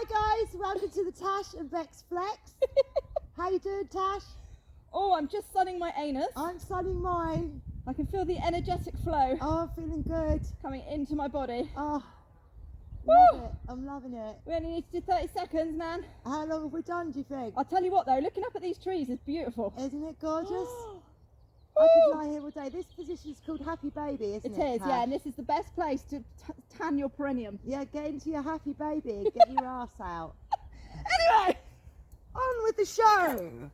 guys, welcome to the Tash and Bex Flex. How you doing, Tash? Oh, I'm just sunning my anus. I'm sunning mine. I can feel the energetic flow Oh, I'm feeling good. coming into my body. Oh, Woo! love it. I'm loving it. We only need to do 30 seconds, man. How long have we done, do you think? I'll tell you what though, looking up at these trees is beautiful. Isn't it gorgeous? Woo! I could lie here all day. This position is called Happy Baby, isn't it? It is, Tash? yeah, and this is the best place to tan your perineum. Yeah, get into your Happy Baby. Get your ass out. Anyway, On with the show.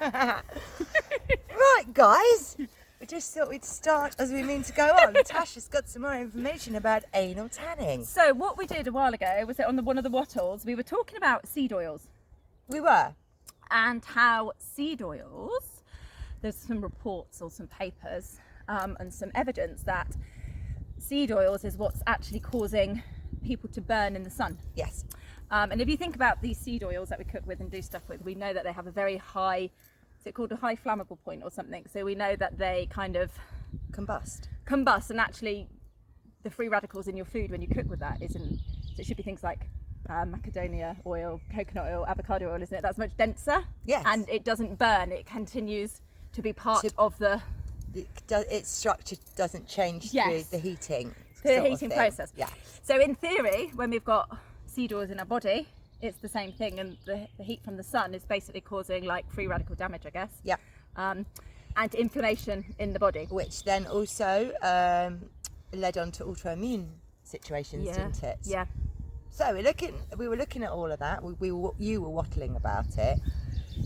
Right, guys. We just thought we'd start as we mean to go on. Tash has got some more information about anal tanning. so what we did a while ago was that on one of the wattles, we were talking about seed oils We were. and how seed oils, there's some reports or some papers and some evidence that seed oils is what's actually causing people to burn in the sun. Yes. And if you think about these seed oils that we cook with and do stuff with, we know that they have a very high, is it called a high flammable point or something? So we know that they kind of Combust. and actually the free radicals in your food when you cook with that isn't, so it should be things like macadamia oil, coconut oil, avocado oil, isn't it? That's much denser. Yes. And it doesn't burn, it continues to be part of the Its structure doesn't change Yes. through the heating. the sort of heating thing. process. Yeah. So in theory, when we've got seed oils in our body, it's the same thing, and the heat from the sun is basically causing like free radical damage, I guess. Yeah. And inflammation in the body. Which then also led on to autoimmune situations, didn't it? Yeah. So we were looking at all of that. You were wattling about it.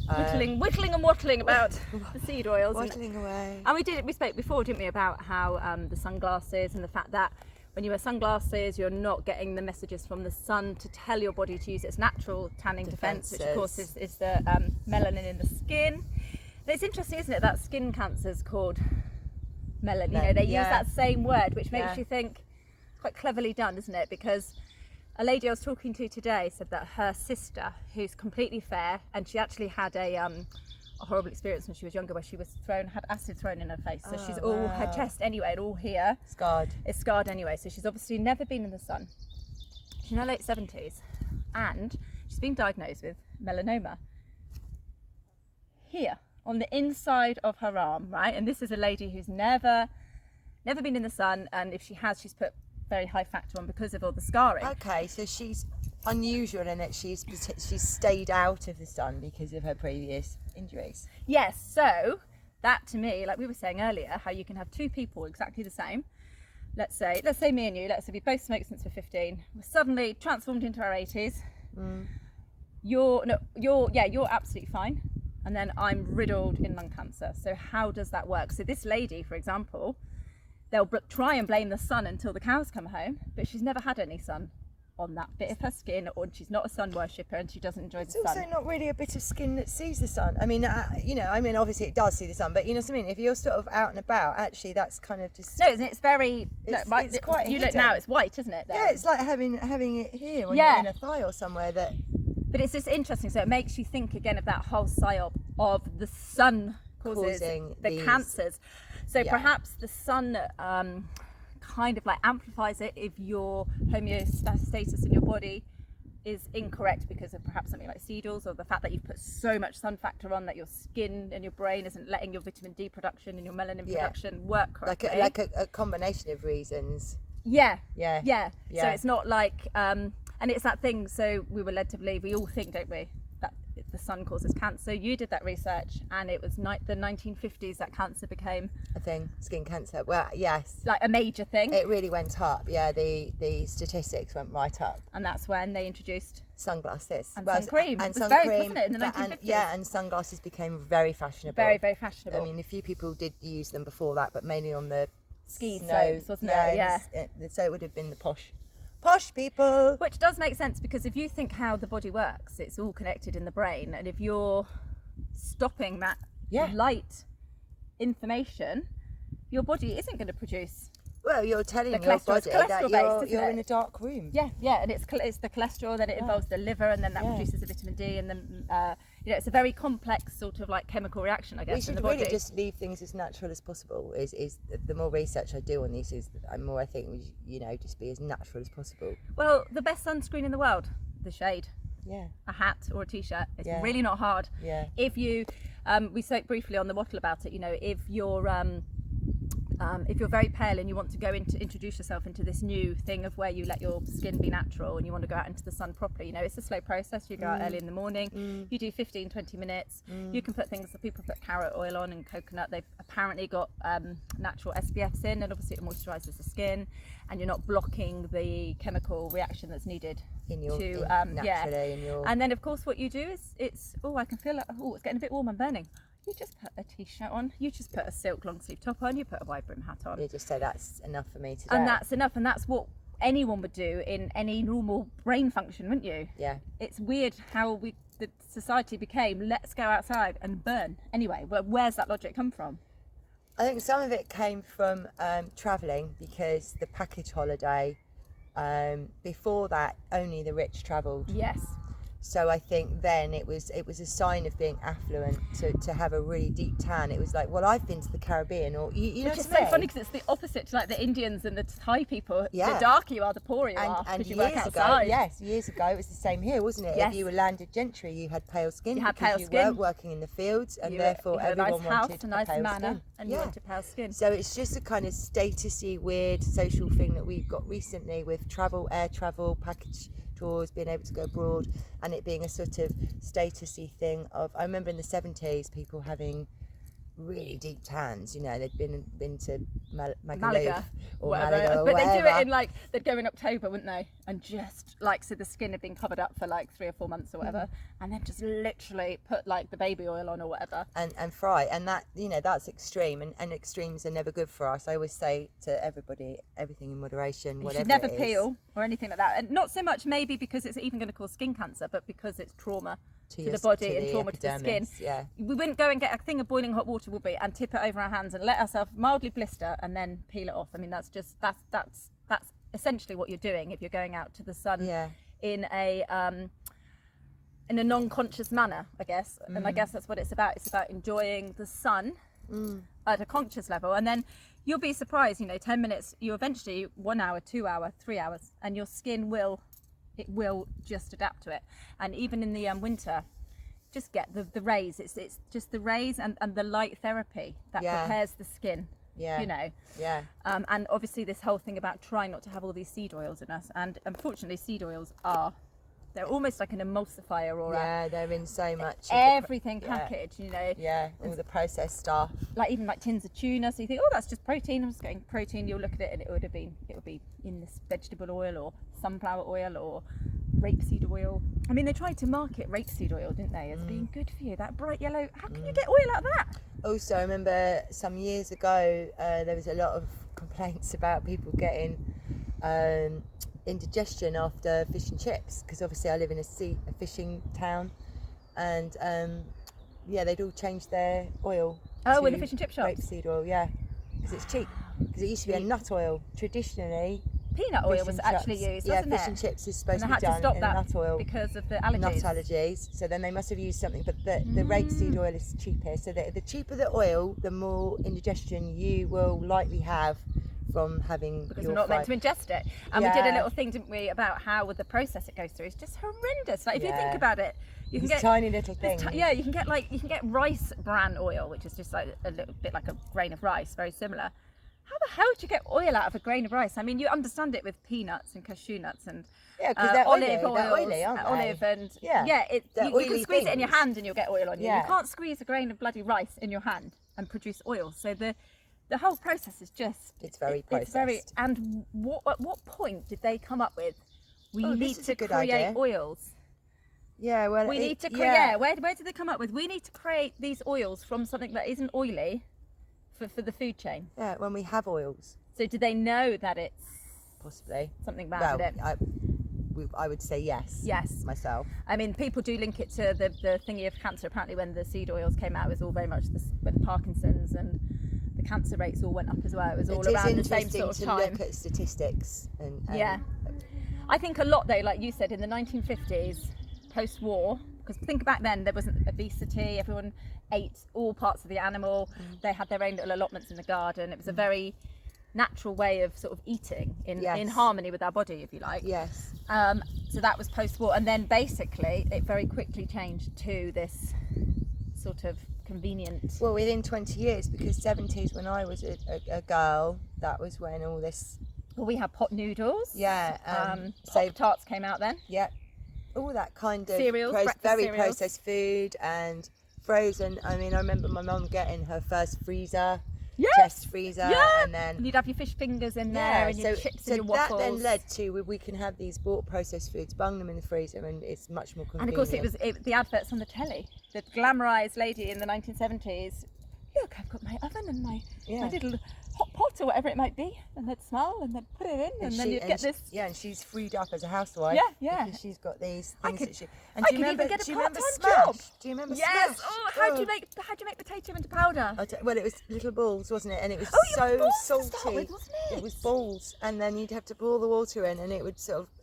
Whittling and wattling about the seed oils. Wattling away. And we spoke before, didn't we, about how the sunglasses and the fact that when you wear sunglasses, you're not getting the messages from the sun to tell your body to use its natural tanning defense, which of course is the melanin in the skin. And it's interesting, isn't it, that skin cancer is called melanin. You know, they use that same word, which makes you think it's quite cleverly done, isn't it? Because a lady I was talking to today said that her sister, who's completely fair, and she actually had a horrible experience when she was younger, where she was had acid thrown in her face. So she's all her chest anyway, and all here is scarred anyway. So she's obviously never been in the sun. She's in her late 70s, and she's been diagnosed with melanoma here on the inside of her arm, right? And this is a lady who's never been in the sun, and if she has, she's put very high factor on because of all the scarring. Okay, so she's unusual in that she's stayed out of the sun because of her previous injuries. Yes, so that to me, like we were saying earlier, how you can have two people exactly the same. Let's say me and you, let's say we both smoked since we're 15. We're suddenly transformed into our 80s. You're absolutely fine. And then I'm riddled in lung cancer. So how does that work? So this lady, for example, they'll try and blame the sun until the cows come home, but she's never had any sun on that bit of her skin, or she's not a sun worshipper and she doesn't enjoy the sun. It's also not really a bit of skin that sees the sun. I mean, obviously it does see the sun, but you know what I mean? If you're sort of out and about, actually that's kind of just... No, it's very... It's quite you hidden. look now, it's white, isn't it? There? Yeah, it's like having it here when you're in a thigh or somewhere that... But it's just interesting, so it makes you think again of that whole psyop of the sun causing the cancers. So perhaps the sun kind of like amplifies it if your homeostasis in your body is incorrect because of perhaps something like seed oils, or the fact that you've put so much sun factor on that your skin and your brain isn't letting your vitamin D production and your melanin production work correctly. Like a combination of reasons. Yeah. So it's not like... and it's that thing, so we were led to believe, we all think, don't we, that the sun causes cancer. You did that research, and it was the 1950s that cancer became a thing, skin cancer. Well, yes. Like a major thing. It really went up, yeah, the statistics went right up. And that's when they introduced sunglasses. And sun cream. And it was sun very, cream. wasn't it, in the 1950s? And sunglasses became very fashionable. Very, very fashionable. I mean, a few people did use them before that, but mainly on the ski snow, slopes, wasn't it? Yeah. So it would have been the posh people. Which does make sense, because if you think how the body works, it's all connected in the brain, and if you're stopping that light information, your body isn't going to produce... Well, you're telling your body that you're in a dark room. Yeah, and it's the cholesterol, then it involves the liver, and then that produces the vitamin D, and then it's a very complex sort of like chemical reaction, I guess. We should really just leave things as natural as possible. Is the more research I do on these, is the more I think we just be as natural as possible. Well, the best sunscreen in the world, the shade. Yeah. A hat or a t-shirt. It's Yeah. really not hard. Yeah. If you, we spoke briefly on the wattle about it. You know, if you're very pale and you want to go into introduce yourself into this new thing of where you let your skin be natural and you want to go out into the sun properly, you know, it's a slow process. You go out early in the morning, you do 15-20 minutes. You can put things that people put carrot oil on and coconut. They've apparently got natural SPFs in, and obviously it moisturizes the skin and you're not blocking the chemical reaction that's needed In your naturally in your. And then of course what you do is I can feel it. Oh, it's getting a bit warm and burning. You just put a t-shirt on, you just put a silk long sleeve top on, you put a wide brim hat on. You just say that's enough for me today. And that's enough, and that's what anyone would do in any normal brain function, wouldn't you? Yeah. It's weird how the society became, let's go outside and burn. Anyway, where's that logic come from? I think some of it came from travelling, because the package holiday, before that, only the rich travelled. Yes. So I think then it was a sign of being affluent to have a really deep tan. It was like, well, I've been to the Caribbean, or you know Which is what I so mean? funny because it's the opposite to like the Indians and the Thai people. Yeah. The darker you are, the poorer you are. And because you work years ago, outside. years ago, it was the same here, wasn't it? Yes. If you were landed gentry, you had pale skin. You had because pale you skin. weren't working in the fields, and You therefore had a everyone nice house, wanted a nice pale manor, skin. and you wanted pale skin. So it's just a kind of statusy, weird social thing that we've got recently with travel, air travel, package tours, being able to go abroad, and it being a sort of statusy thing of. I remember in the 70s people having really deep tans. You know, they'd been to Malaga or whatever. Malaga or but whatever. they'd do it in like, they'd go in October, wouldn't they? And just like, so the skin had been covered up for like 3 or 4 months or whatever, and then just literally put like the baby oil on or whatever. And fry, and that, you know, that's extreme, and extremes are never good for us. I always say to everybody, everything in moderation, You whatever should never it is. peel or anything like that, and not so much maybe because it's even going to cause skin cancer, but because it's trauma to the body and trauma to the skin. epidermis, yeah. We wouldn't go and get a thing of boiling hot water, would we, and tip it over our hands and let ourselves mildly blister and then peel it off. I mean, that's essentially what you're doing if you're going out to the sun in a non-conscious manner, I guess. And I guess that's what it's about. It's about enjoying the sun at a conscious level, and then you'll be surprised, you know, 10 minutes, you eventually 1 hour, 2 hour, 3 hours, and your skin will just adapt to it. And even in the winter, just get the rays. It's just the rays and the light therapy that prepares the skin. Yeah. You know. Yeah. And obviously this whole thing about trying not to have all these seed oils in us, and unfortunately seed oils they're almost like an emulsifier or they're in so much of everything packaged, you know. Yeah, all the processed stuff. Like even like tins of tuna, so you think, oh, that's just protein, I'm just getting protein. You'll look at it and it would be in this vegetable oil or sunflower oil or rapeseed oil. I mean, they tried to market rapeseed oil, didn't they, as being good for you, that bright yellow. How can you get oil out of that? Also, I remember some years ago there was a lot of complaints about people getting indigestion after fish and chips, because obviously I live in a fishing town, and they'd all change their oil. In the fish and chip shops? Rapeseed oil, because it's cheap. Because it used to be a nut oil traditionally. Peanut oil was actually used, wasn't it? Fish and chips is supposed and to be done stop in that nut oil because of the allergies. Nut allergies. So then they must have used something, but the rapeseed oil is cheaper. So the cheaper the oil, the more indigestion you will likely have from having because your we're not meant to ingest it. And we did a little thing, didn't we, about how with the process it goes through. It's just horrendous. Like if you think about it, you can get tiny little things. You can get rice bran oil, which is just like a little bit like a grain of rice, very similar. How the hell do you get oil out of a grain of rice? I mean, you understand it with peanuts and cashew nuts and because they're olive oily, oils, they're oily, aren't they? olive and you can squeeze it in your hand and you'll get oil on you. You can't squeeze a grain of bloody rice in your hand and produce oil. So the whole process is just it's very processed. It's very, and at what point did they come up with we need to create oils? Yeah, well, we need to create. Where did they come up with? We need to create these oils from something that isn't oily for the food chain. Yeah, when we have oils. So do they know that it's possibly something bad in it? I would say yes. Yes. Myself. I mean, people do link it to the thingy of cancer. Apparently, when the seed oils came out, it was all very much when Parkinson's and the cancer rates all went up as well. It was all around the same sort of time. It is interesting to look at statistics. And I think a lot though, like you said, in the 1950s, post-war, because think back then, there wasn't obesity. Everyone ate all parts of the animal. They had their own little allotments in the garden. It was a very natural way of sort of eating in harmony with our body, if you like. Yes. So that was post-war, and then basically it very quickly changed to this sort of convenient. Well, within 20 years, because 70s when I was a girl, that was when all this. Well, we had pot noodles. Yeah. Pop-Tarts came out then. Yeah. All that kind of Cereals, very cereals. processed food and frozen. I mean, I remember my mum getting her first freezer. Yes. Chest freezer, and then you'd have your fish fingers in there, and your chips and your waffles. That then led to we can have these bought processed foods, bung them in the freezer, and it's much more convenient. And of course, the adverts on the telly, the glamorized lady in the 1970s. Look, I've got my oven and my little hot pot or whatever it might be, and they'd smell and they'd put it in, and then you'd get this. Yeah, and she's freed up as a housewife. Yeah. Because she's got these things that she. And do you remember Smash? job? Do you remember Yes. Smash? Oh, how do you make potato into powder? Well, it was little balls, wasn't it? And it was balls to salty. start with, wasn't it? It was balls, and then you'd have to boil the water in, and it would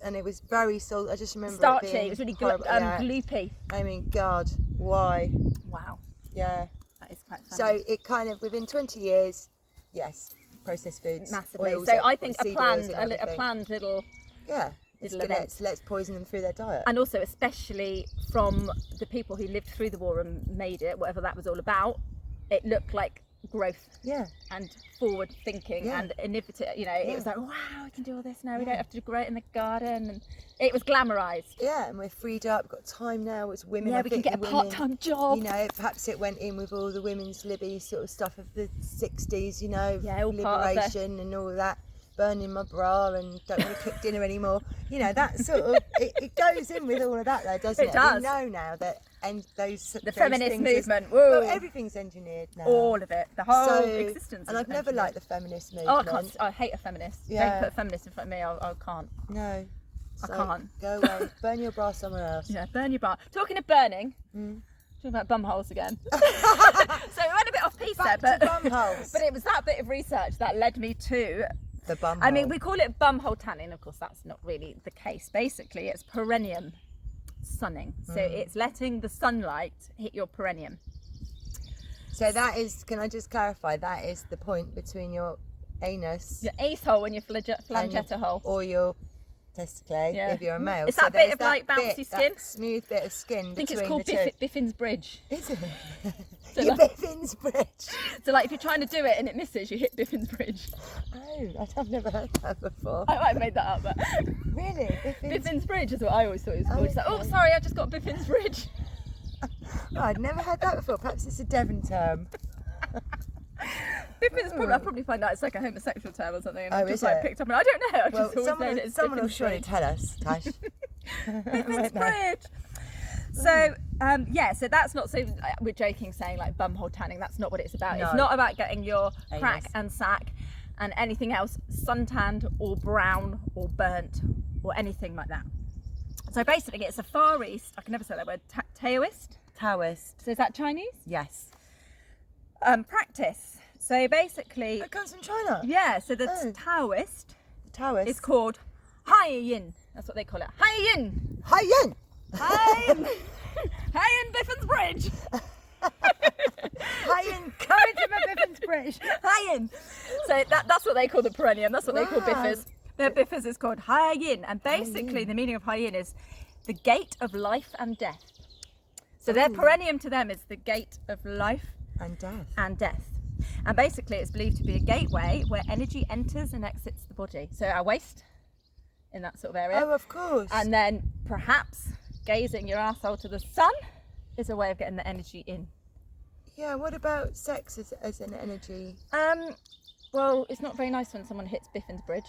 and it was very salty. I just remember Starchy. it was really gloopy. I mean, God, why? Wow. Yeah. That is quite funny. So it kind of within 20 years, yes, processed foods Massively. oils, So I think a seed oils planned and little. Yeah. event. Let's poison them through their diet. And also, especially from the people who lived through the war and made it, whatever that was all about, it looked like growth. Yeah. And forward thinking and innovative. You know, it was like, wow, we can do all this now. We don't have to grow it in the garden, and it was glamorized. Yeah, and we're freed up. We've got time now as women. Yeah, we can get a part-time job. You know, perhaps it went in with all the women's libby sort of stuff of the 60s. You know, all liberation and all that. Burning my bra and don't want to cook dinner anymore. You know, that sort of it goes in with all of that, though, doesn't it? It does. We know now that those feminist movement. Well, everything's engineered now. All of it, the whole existence. And I've never liked the feminist movement. Oh, I can't. I hate a feminist. Yeah. Don't put a feminist in front of me. I can't. No, I can't. Go away. Burn your bra somewhere else. Yeah, burn your bra. Talking of burning. Talking about bum holes again. So we went a bit off piece Back there, to bum holes. but it was that bit of research that led me to the bum I hole. mean, we call it bum hole tanning. Of course, that's not really the case. Basically, it's perineum sunning. So it's letting the sunlight hit your perineum. So that is, can I just clarify, that is the point between your anus, Your ace hole and your flangetta hole. or your testicle, if you're a male. It's that bit of like bouncy skin. That smooth bit of skin. I think it's between called the two. Biffins Bridge. Is it? So Your Biffins Bridge. So like if you're trying to do it and it misses, you hit Biffins Bridge. Oh, I've never heard that before. I might have made that up, but Really? Biffins Bridge is what I always thought it was called. It's like, oh, Okay. sorry, I just got Biffins Bridge. Oh, I'd never heard that before. Perhaps it's a Devon term. Biffins, I'll probably find out it's like a homosexual term or something. And Oh, I just is like it? picked up and I don't know. I Well, just always known it as someone will Biffins surely Bridge. tell us, Tash. Biffins Bridge. So so that's not, so we're joking saying like bumhole tanning, that's not what it's about. No. It's not about getting your crack Anus. and sack and anything else suntanned or brown or burnt or anything like that. So basically it's a Far East, I can never say that word, Taoist. Taoist. So is that Chinese? Yes. Practice. So basically, It comes from China. yeah, so the Oh. The Taoist Taoist. is called Hai Yin. That's what they call it. Hai Yin. Hi-yin. Hai Yin. Hai Yin Biffins Bridge. Hi-yin. Coming to my Biffins Bridge. Hai Yin. So that's what they call the perineum. That's what they call Wow. biffers. Their biffers is called Hai Yin, and basically Yin. the meaning of Hai Yin is the gate of life and death. So their perineum to them is the gate of life And death. and death. And basically it's believed to be a gateway where energy enters and exits the body. So our waist, in that sort of area. Oh, of course. And then perhaps gazing your arsehole to the sun is a way of getting the energy in. Yeah, what about sex as an energy? Well, it's not very nice when someone hits Biffins Bridge.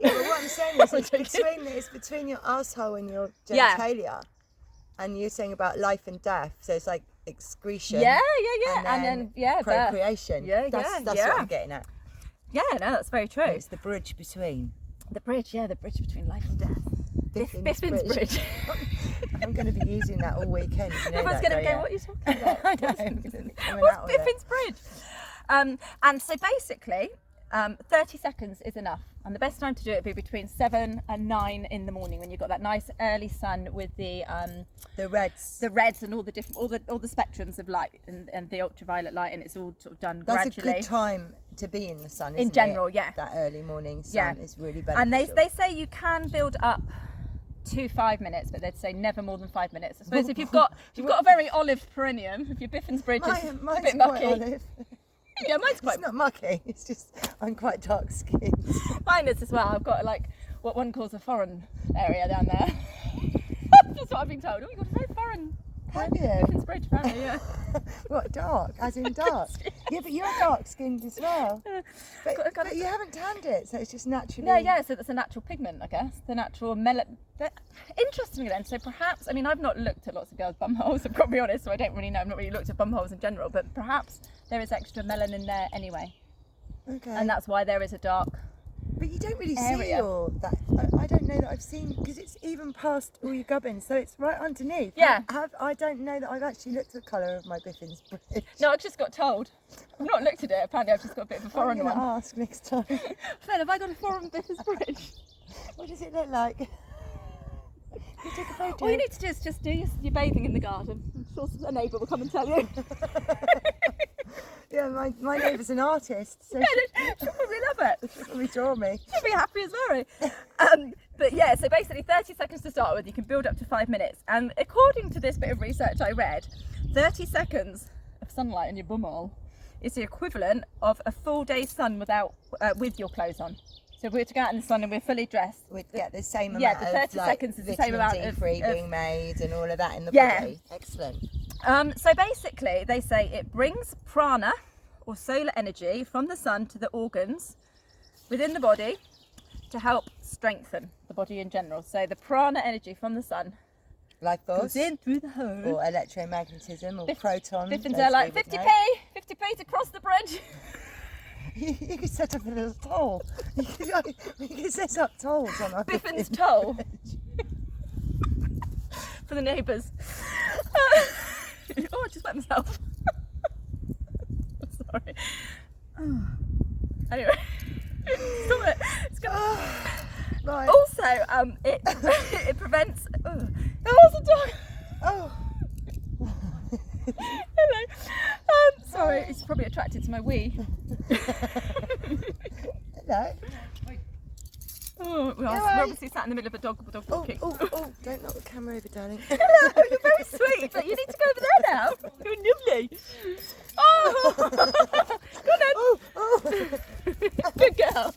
Yeah, but what I'm saying is I'm joking. it's between your asshole and your Yeah. genitalia. And you're saying about life and death, so it's like excretion. Yeah. And then birth. procreation. Yeah, That's yeah. what I'm getting at. Yeah, no, that's very true. It's the bridge between. The bridge, the bridge between life and death. Biffins Bridge. I'm going to be using that all weekend. You know Everyone's that, going to don't go, you? what are you talking about? I know. Coming What's out with it. Biffins Bridge? And so basically, 30 seconds is enough, and the best time to do it would be between 7 and 9 in the morning, when you've got that nice early sun with the reds and all the different all the spectrums of light and the ultraviolet light, and it's all sort of done gradually. That's a good time to be in the sun, isn't in general it? Yeah, that early morning sun is really beneficial. And they say you can build up to 5 minutes, but they'd say never more than 5 minutes. I suppose if you've got a very olive perineum, if your Biffins Bridge is a bit mucky. Olive. Yeah, mine's quite. It's not mucky. It's just I'm quite dark skinned. Mine is as well. I've got like what one calls a foreign area down there. That's what I've been told. Oh, you've got a very foreign. Have you? Biffins Bridge, apparently, yeah. What, dark? As in dark? Yeah, but you're dark skinned as well. But you haven't tanned it, so it's just naturally. No, yeah. So that's a natural pigment, I guess. The natural Interestingly, then, so perhaps, I mean, I've not looked at lots of girls' bum holes, I've got to be honest, so I don't really know. I've not really looked at bum holes in general, but perhaps there is extra melanin there anyway. Okay. And that's why there is a dark. But you don't really area. see all that. I don't know that I've seen, because it's even past all your gubbins, so it's right underneath. Yeah. I don't know that I've actually looked at the colour of my Biffins Bridge. No, I've just got told. I've not looked at it. Apparently, I've just got a bit of a foreign I'm one. going to ask next time. Phil, have I got a foreign Biffins Bridge? What does it look like? You take a photo. All you need to do is just do your bathing in the garden. I'm sure a neighbour will come and tell you. Yeah, my neighbour's an artist, so She'll probably love it. she'll probably draw me. She'll be happy as Mary. But yeah, so basically 30 seconds to start with, you can build up to 5 minutes. And according to this bit of research I read, 30 seconds of sunlight in your bumhole is the equivalent of a full day's sun with your clothes on. So if we were to go out in the sun and we're fully dressed, We'd get the same yeah, amount the 30 of seconds is the same amount of free being made and all of that in the Yeah. body. Excellent. So basically, they say it brings prana, or solar energy, from the sun to the organs within the body to help strengthen the body in general. So the prana energy from the sun Life force. goes in through the hole. Or electromagnetism or protons. Biffins as are like we would 50p, know. 50p to cross the bridge. You could set up a little toll. You could set up tolls on our Biffins toll for the neighbours. Oh, I just wet myself. Sorry. Anyway, stop it. It's gonna... Right. Also, it prevents. Oh, there's a dog. Oh. Hello. Sorry, it's probably attracted to my wee. Hello. Oh, we're obviously sat in the middle of a dog walking. Oh, don't knock the camera over, darling. Hello, you're very sweet, but you need to go over there now. You're lovely. Oh, go on. Oh. Good girl.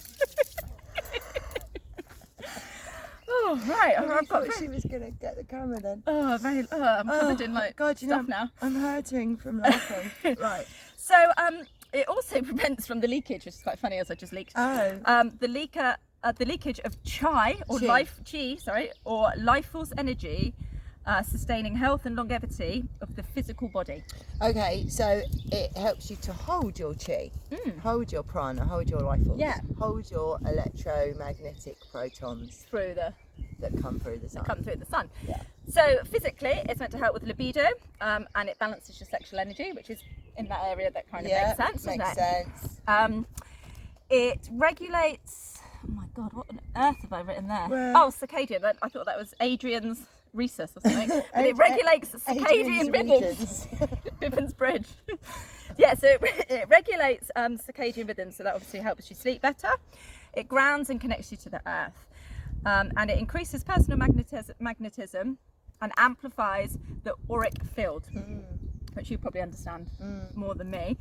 Oh, right. I thought she was going to get the camera then. Oh, I'm covered in like God, stuff now. I'm hurting from laughing. Right. So, it also prevents from the leakage, which is quite funny, as I just leaked. Oh. The leakage of chi or life force energy, sustaining health and longevity of the physical body. Okay, so it helps you to hold your chi, hold your prana, hold your life force, hold your electromagnetic protons that come through the sun. Yeah. So physically, it's meant to help with libido, and it balances your sexual energy, which is in that area that kind of makes sense. Makes sense. It regulates. Oh my God, what on earth have I written there? Well, circadian. I thought that was Adrian's recess or something. But it regulates circadian rhythms. Biffins Bridge. Yeah, so it regulates circadian rhythms, so that obviously helps you sleep better. It grounds and connects you to the earth. And it increases personal magnetism and amplifies the auric field, which you probably understand more than me.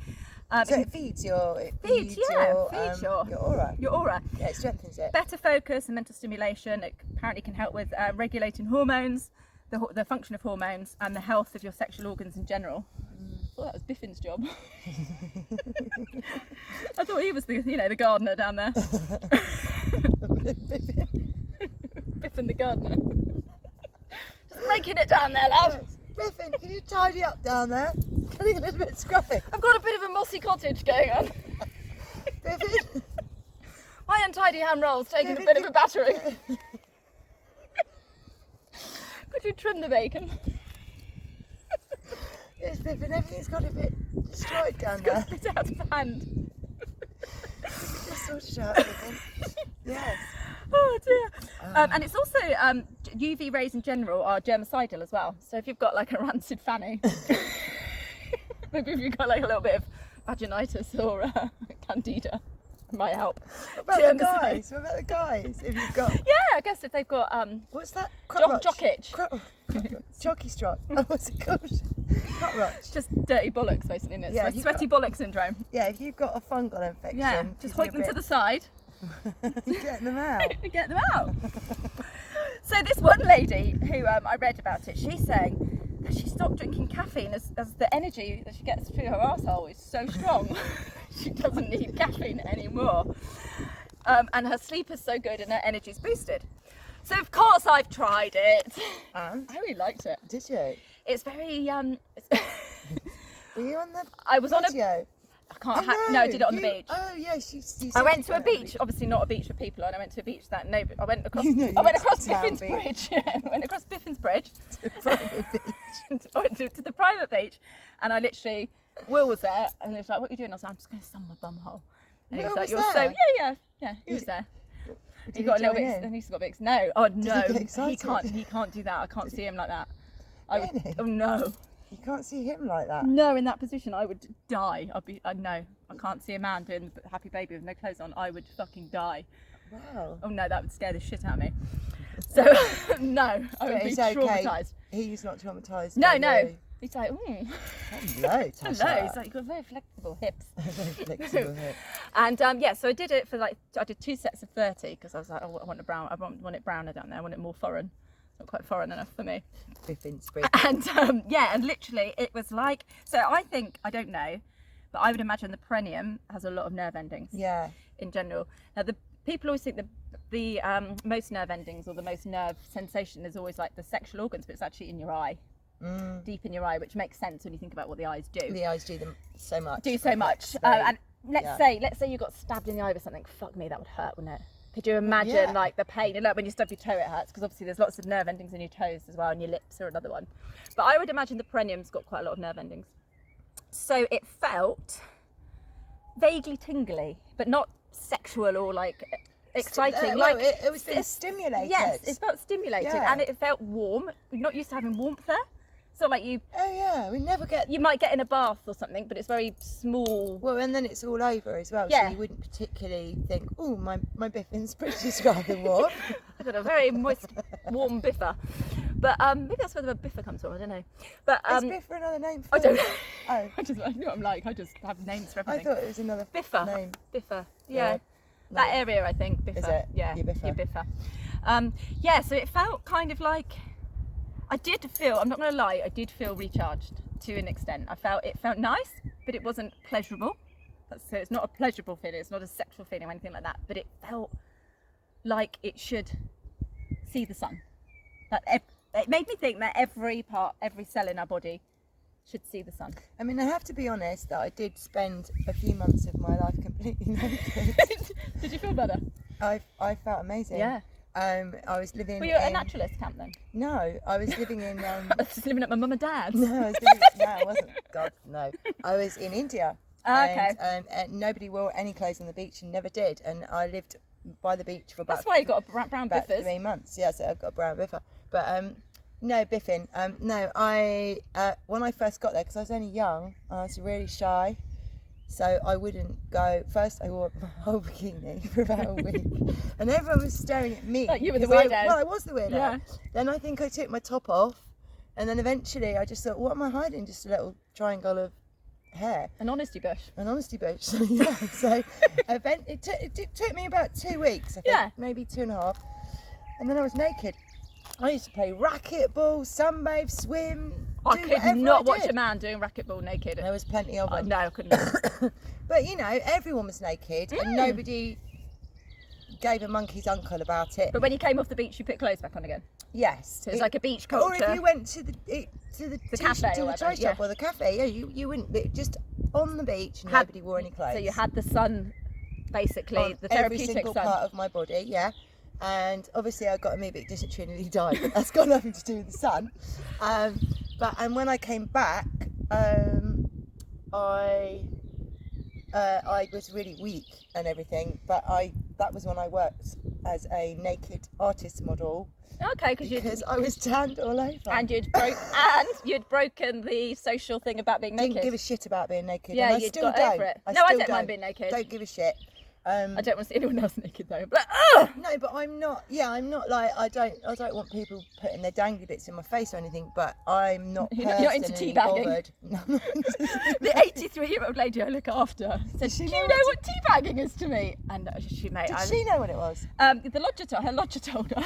So it feeds your aura. Your aura. Yeah, it strengthens it. Better focus and mental stimulation. It apparently can help with regulating hormones, the function of hormones, and the health of your sexual organs in general. I thought that was Biffin's job. I thought he was the gardener down there. Biffin the gardener. Just making it down there, love. Biffin, can you tidy up down there? Getting a little bit scruffy. I've got a bit of a mossy cottage going on. Biffin. My untidy hand roll's taking a bit of a battering. Could you trim the bacon? Yes, Biffin, everything's got a bit destroyed down there. It's a bit out of hand. Just sorted out. Yes. Oh dear. And it's also UV rays in general are germicidal as well. So if you've got like a rancid fanny, maybe if you've got like a little bit of vaginitis or candida, it might help. What about the guys? What about the guys? If you've got Yeah, I guess if they've got what's that? jock itch. Jockey strut. Oh, what's it called? Cockroach. Just dirty bollocks basically, isn't it? Yeah, Sweaty bollock syndrome. Yeah, if you've got a fungal infection. Yeah, just hoik them to the side. Get them out. Get them out. So this one lady who I read about it, she's saying that she stopped drinking caffeine as the energy that she gets through her arsehole is so strong. She doesn't need caffeine anymore. And her sleep is so good and her energy's boosted. So of course I've tried it. And? I really liked it. Did you? It's very Were you on the I was patio? on a no, I did it on the beach. Oh yes, you I went to a beach, obviously not a beach for people, and I went to a beach that I went across. You know, I went across town Biffins beach. Bridge. Yeah, I went across Biffins Bridge. Private beach. I went to the private beach, and I literally Will was there, and he was like, "What are you doing?" I was like, "I'm just going to sun my bum hole." And he was Will like, was "You're so there? yeah." He was there. Did He got a little join bit. in? And he's got a bit. No, oh no, get he excited? can't do that. I can't see him like that. Really? Oh no. You can't see him like that. No, in that position, I would die. No, I can't see a man doing the happy baby with no clothes on. I would fucking die. Wow. Oh no, that would scare the shit out of me. So no, I would be traumatised. He's not traumatised. No, by no. you. He's like, Hello, Tasha. hello. He's like, you've got very flexible hips. Very flexible hip. And yeah, so I did it for I did 2 sets of 30 because I was like, oh, I want it browner down there. I want it more foreign. It's not quite foreign enough for me. Biffins Bridge. And yeah, and literally it was like, so I don't know, but I would imagine the perineum has a lot of nerve endings. Yeah. In general. Now the people always think the most nerve endings or the most nerve sensation is always like the sexual organs, but it's actually in your eye. Deep in your eye, which makes sense when you think about what the eyes do. The eyes do them so much. And let's say you got stabbed in the eye with something. Fuck me, that would hurt, wouldn't it? Could you imagine like the pain? Like when you stub your toe, it hurts because obviously there's lots of nerve endings in your toes as well, and your lips are another one. But I would imagine the perineum's got quite a lot of nerve endings. So it felt vaguely tingly, but not sexual or like exciting. It was being stimulated. Yes, it felt stimulated, and it felt warm. We're not used to having warmth there. So like you. Oh yeah, we never get. You might get in a bath or something, but it's very small. Well, and then it's all over as well, Yeah. so you wouldn't particularly think, oh, my Biffins Bridge is rather warm. I've got a very moist, warm biffer. But maybe that's where the word biffer comes from, I don't know. But Is biffer another name for I don't know. Oh. I know what I'm like, I just have names for I everything. thought it was another Biffer. name. Biffer, yeah. No. That area, I think, biffer. Is it? Yeah, Your biffer. Yeah, so it felt kind of like, I did feel, I'm not going to lie, I did feel recharged to an extent. It felt nice, but it wasn't pleasurable. So it's not a pleasurable feeling, it's not a sexual feeling or anything like that, but it felt like it should see the sun. It made me think that every cell in our body should see the sun. I mean, I have to be honest that I did spend a few months of my life completely naked. Did you feel better? I felt amazing. Yeah. I was living. Were you at a naturalist camp then? No, I was living in. I was just living at my mum and dad's. No, I wasn't. God, no. I was in India. Okay. And nobody wore any clothes on the beach and never did. And I lived by the beach for about. That's why you got a brown about biffers. 3 months. Yeah, so I've got a brown biffer. But no, biffin. No, I when I first got there, because I was only young, I was really shy. So I wouldn't go. First, I wore my whole bikini for about a week, and everyone was staring at me. Like you were the 'cause weirdo. Well, I was the weirdo. Yeah. Then I think I took my top off, and then eventually I just thought, what am I hiding? Just a little triangle of hair. An honesty bush. An honesty bush. So yeah. So it took me about 2 weeks. I think, Yeah. maybe 2.5, and then I was naked. I used to play racquetball, sunbathe, swim. I do could whatever not I watch did. a man doing racquetball naked. There was plenty of them. No, I couldn't. But you know, everyone was naked and nobody gave a monkey's uncle about it. But when you came off the beach, you put clothes back on again. Yes. So it's like a beach Or culture. if you went to the cafe to or the whatever, toy shop yeah. or the cafe, yeah, you wouldn't be just on the beach and Had- nobody wore any clothes. So you had the sun, basically, on the every therapeutic single sun. part of my body, yeah. And obviously I got amoebic dysentery and nearly died, but that's got nothing to do with the sun. And when I came back, I I was really weak and everything, but that was when I worked as a naked artist model. Okay, because I was tanned all over. And you'd broken the social thing about being naked. Didn't give a shit about being naked. Yeah, and I you'd still got don't. over it. I don't mind being naked. Don't give a shit. I don't want to see anyone else naked though. But no, but I'm not. Yeah, I'm not like I don't want people putting their dangly bits in my face or anything. But I'm not personally You're into teabagging. The 83-year-old lady I look after said, "Do you know what teabagging is to me?" And she know what it was? The her lodger told her.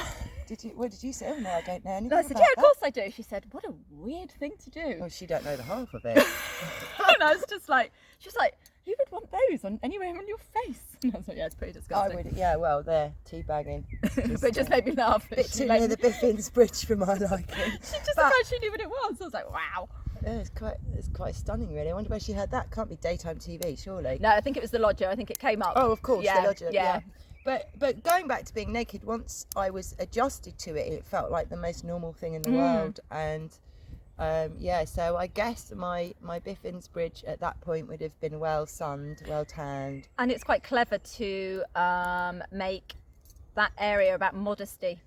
What did you say? Oh, no, I don't know anything. And I said, "Yeah, of course I do." She said, "What a weird thing to do." Well, she don't know the half of it. And I was just like, she was like, "Who would want those anywhere on your face?" And I was like, "Yeah, it's pretty disgusting." I would, yeah. Well, they're teabagging. But it just made me laugh. Bit too near the Biffins Bridge for my liking. She just actually knew what it was. I was like, wow. Yeah, it's quite stunning, really. I wonder where she had that. Can't be daytime TV, surely. No, I think it was the lodger. I think it came up. Oh, of course, yeah, the lodger. Yeah. But going back to being naked, once I was adjusted to it, it felt like the most normal thing in the world. And so I guess my Biffins Bridge at that point would have been well sunned, well tanned. And it's quite clever to make that area about modesty.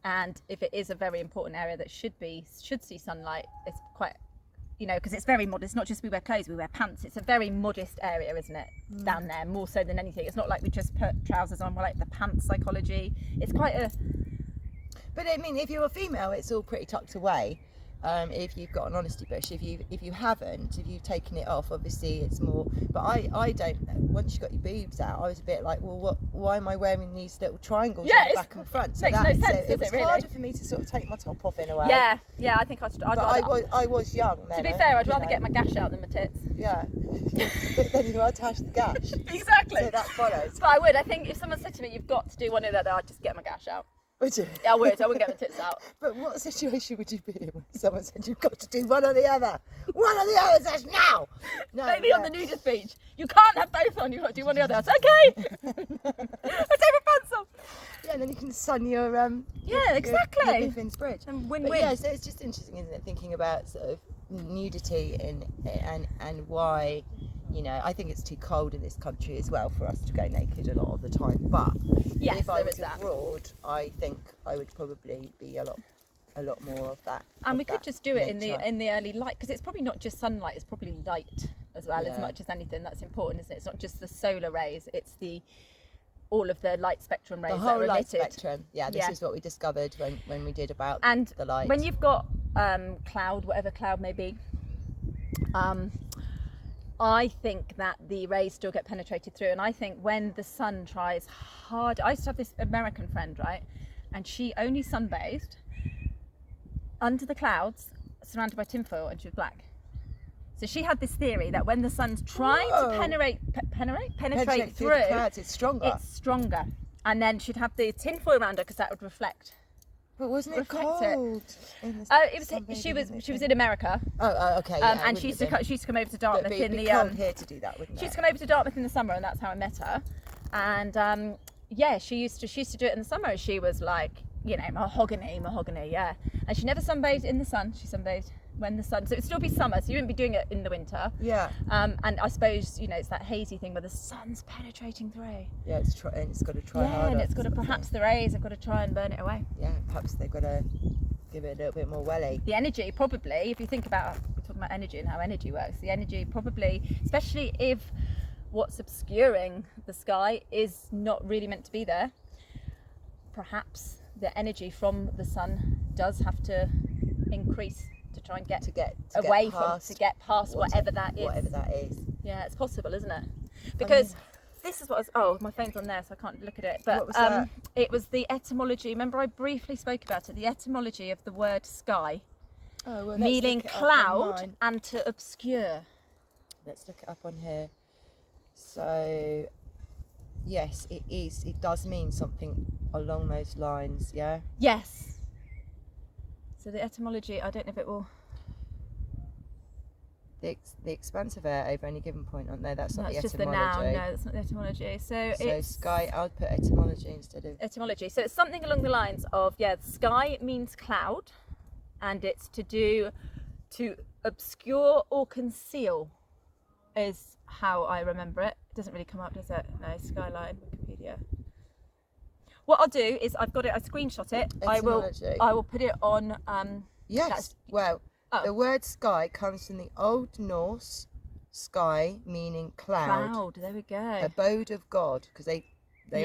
And if it is a very important area that should see sunlight, it's quite, because it's very modest. Not just we wear clothes, we wear pants. It's a very modest area, isn't it? Down there, more so than anything. It's not like we just put trousers on. We're like the pants psychology. It's quite a. But I mean, if you're a female, it's all pretty tucked away. If you've got an honesty bush, if you've taken it off, obviously it's more. But I don't. Once you got your boobs out, I was a bit like, well, why am I wearing these little triangles on the back and front? Makes no sense. It was really? harder for me to sort of take my top off in a way. Yeah. I think I was young then. To be fair, I'd rather get my gash out than my tits. Yeah, but then you attach the gash. Exactly. So that follows. But I would. I think if someone said to me, "You've got to do one or the other," I'd just get my gash out. Would you? Yeah, I would. I wouldn't get my tits out. But what situation would you be in when someone said you've got to do one or the other? One or the other says now! No, maybe on the nudist beach. You can't have both on, you've got to do one or the other. It's okay! I take my pants off. Yeah, and then you can sun your exactly. Your Biffins Bridge. And win-win. But yeah, so it's just interesting, isn't it, thinking about sort of nudity and why, I think it's too cold in this country as well for us to go naked a lot of the time. But yes, if I was abroad, I think I would probably be a lot more of that. And we could just do it in the early light, because it's probably not just sunlight; it's probably light as well, as much as anything. That's important, isn't it? It's not just the solar rays; it's all of the light spectrum rays. The whole that are light emitted. spectrum. Yeah, this is what we discovered when we did about the light. When you've got cloud, whatever cloud may be, I think that the rays still get penetrated through. And I think when the sun tries hard, I used to have this American friend, right? And she only sunbathed under the clouds, surrounded by tinfoil, and she was black. So she had this theory that when the sun's trying to penetrate through the clouds, it's stronger. And then she'd have the tinfoil around her because that would reflect. But wasn't it cold? She was in America. Oh, okay. And she used to come over to Dartmouth in the cold here to do that, wouldn't it? She used to come over to Dartmouth in the summer, and that's how I met her. And she used to do it in the summer. She was like, mahogany, yeah. And she never sunbathed in the sun. She sunbathed when the sun, so it would still be summer, so you wouldn't be doing it in the winter. Yeah. And I suppose it's that hazy thing where the sun's penetrating through. Yeah, it's got to try harder. Yeah, and it's got to, perhaps the rays have got to try and burn it away. Yeah, perhaps they've got to give it a little bit more welly. The energy, probably, if you think about, we're talking about energy and how energy works, the energy probably, especially if what's obscuring the sky is not really meant to be there, perhaps the energy from the sun does have to increase to try and get past whatever that is. Yeah, it's possible, isn't it? Because this is what my phone's on there, so I can't look at it. But what was that? It was the etymology. Remember, I briefly spoke about it. The etymology of the word sky, meaning cloud and to obscure. Let's look it up on here. So, yes, it is. It does mean something along those lines. Yeah. Yes. So the etymology, I don't know if it will. The expansive air over any given point on there. That's not the just etymology. The noun. No, that's not the etymology. So it's sky. I would put etymology instead of etymology. So it's something along the lines of sky means cloud, and it's to obscure or conceal. is how I remember it. It doesn't really come up, does it? No, skyline, Wikipedia. What I'll do is I've got it, I screenshot it. I will put it on yes. Well, the word sky comes from the Old Norse sky, meaning cloud. There we go. Abode of God, because they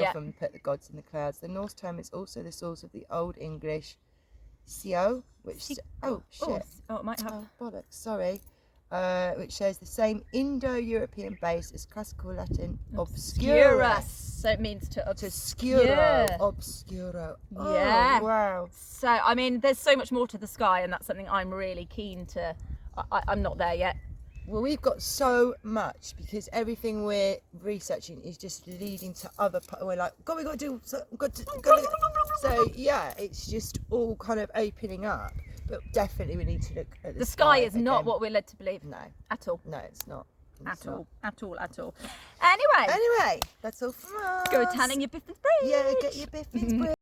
often put the gods in the clouds. The Norse term is also the source of the Old English sio, which it might have bollocks. Sorry. Which shares the same Indo-European base as classical Latin obscurus. So it means to obscuro. Obscuro. Oh, yeah. Wow. So, I mean, there's so much more to the sky, and that's something I'm really keen to... I'm not there yet. Well, we've got so much because everything we're researching is just leading to other... We're like, God, we've got to do... So, yeah, it's just all kind of opening up. But definitely we need to look at the sky is again. Not what we're led to believe. No. At all. No, it's not. At all. Anyway. That's all from us. Go tanning your Biffins Bridge. Yeah, get your Biffins Bridge.